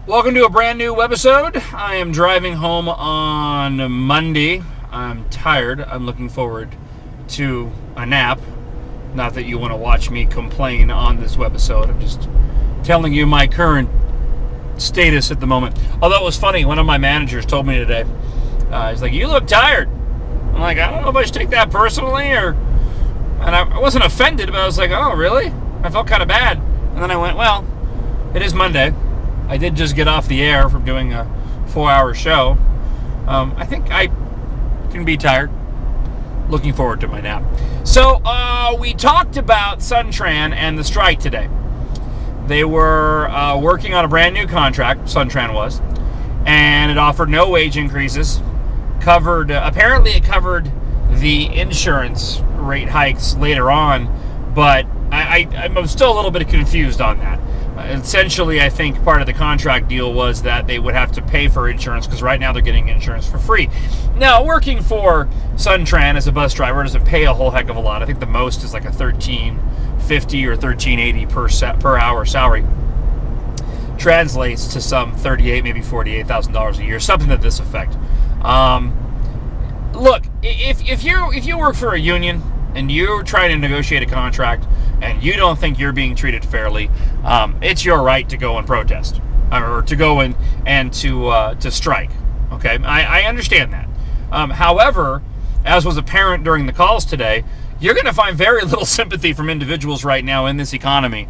Welcome to a brand new webisode. I am driving home on Monday. I'm tired. I'm looking forward to a nap. Not that you want to watch me complain on this webisode. I'm just telling you my current status at the moment. Although it was funny, one of my managers told me today, he's like, "You look tired." I'm like, I don't know if I should take that personally and I wasn't offended, but I was like, oh, really? I felt kind of bad. And then I went, well, it is Monday. I did just get off the air from doing a 4-hour show. I think I can be tired. Looking forward to my nap. So we talked about Sun Tran and the strike today. They were working on a brand new contract, Sun Tran was, and it offered no wage increases. Apparently it covered the insurance rate hikes later on, but I'm still a little bit confused on that. Essentially, I think part of the contract deal was that they would have to pay for insurance because right now they're getting insurance for free. Now, working for Sun Tran as a bus driver doesn't pay a whole heck of a lot. I think the most is like a $13.50 or $13.80 per hour salary. Translates to some $38,000, maybe $48,000 a year, something to this effect. Look, if you work for a union and you're trying to negotiate a contract and you don't think you're being treated fairly, it's your right to go and protest or to go in and to strike. Okay, I understand that. However, as was apparent during the calls today, you're going to find very little sympathy from individuals right now in this economy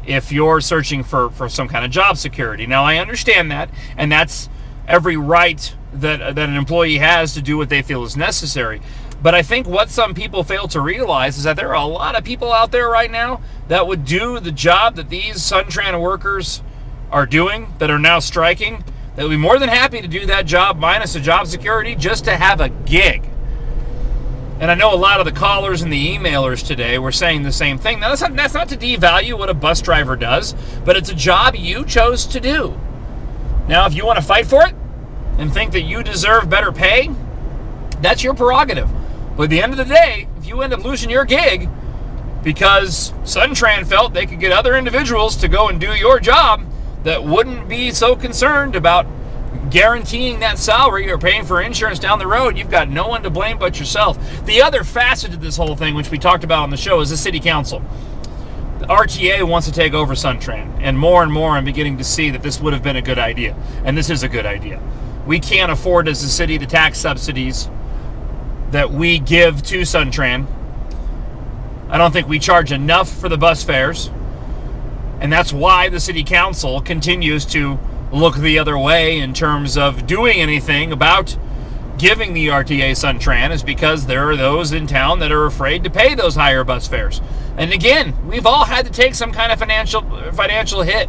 if you're searching for some kind of job security. Now, I understand that, and that's every right that an employee has to do what they feel is necessary. But I think what some people fail to realize is that there are a lot of people out there right now that would do the job that these Sun Tran workers are doing, that are now striking, that would be more than happy to do that job minus a job security just to have a gig. And I know a lot of the callers and the emailers today were saying the same thing. Now, that's not to devalue what a bus driver does, but it's a job you chose to do. Now, if you want to fight for it and think that you deserve better pay, that's your prerogative. But at the end of the day, if you end up losing your gig because Sun Tran felt they could get other individuals to go and do your job that wouldn't be so concerned about guaranteeing that salary or paying for insurance down the road, you've got no one to blame but yourself. The other facet of this whole thing, which we talked about on the show, is the city council. The RTA wants to take over Sun Tran, and more I'm beginning to see that this would have been a good idea, and this is a good idea. We can't afford as a city the tax subsidies that we give to Sun Tran. I don't think we charge enough for the bus fares, and that's why the city council continues to look the other way in terms of doing anything about giving the RTA Sun Tran, is because there are those in town that are afraid to pay those higher bus fares. And again, we've all had to take some kind of financial hit.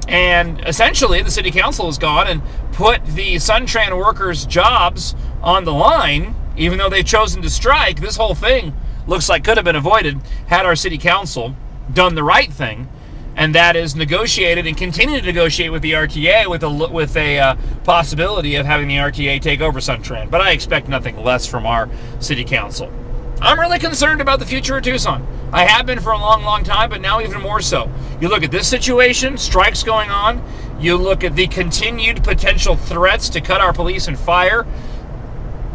And essentially, the city council has gone and put the Sun Tran workers' jobs on the line, even though they've chosen to strike. This whole thing looks like could have been avoided had our city council done the right thing, and that is negotiated and continue to negotiate with the RTA with a possibility of having the RTA take over Sun Tran. But I expect nothing less from our city council. I'm really concerned about the future of Tucson. I have been for a long time, but now even more so. You look at this situation, strikes going on. You look at the continued potential threats to cut our police and fire.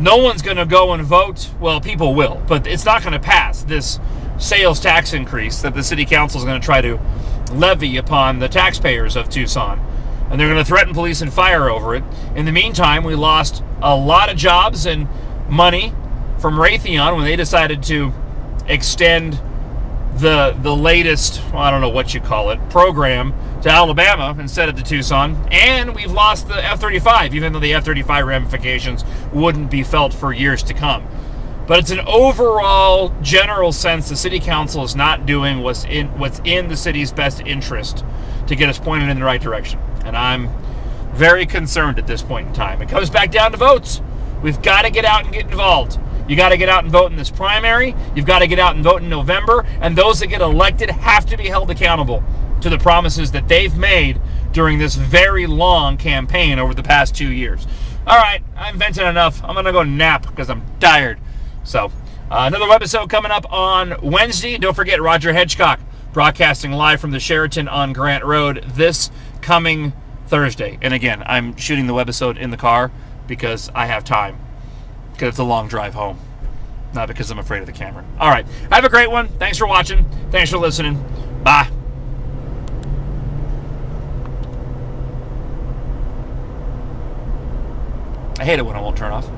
No one's going to go and vote. Well, people will, but it's not going to pass this sales tax increase that the city council is going to try to levy upon the taxpayers of Tucson. And they're going to threaten police and fire over it. In the meantime, we lost a lot of jobs and money from Raytheon when they decided to extend the latest, I don't know what you call it, program to Alabama instead of to Tucson. And we've lost the F-35, even though the F-35 ramifications wouldn't be felt for years to come. But it's an overall general sense the city council is not doing what's in the city's best interest to get us pointed in the right direction. And I'm very concerned at this point in time. It comes back down to votes. We've got to get out and get involved. You got to get out and vote in this primary. You've got to get out and vote in November. And those that get elected have to be held accountable to the promises that they've made during this very long campaign over the past 2 years. All right, I've vented enough. I'm going to go nap because I'm tired. So, another webisode coming up on Wednesday. Don't forget Roger Hedgecock broadcasting live from the Sheraton on Grant Road this coming Thursday. And again, I'm shooting the webisode in the car because I have time. Because it's a long drive home. Not because I'm afraid of the camera. All right. Have a great one. Thanks for watching. Thanks for listening. Bye. I hate it when it won't turn off.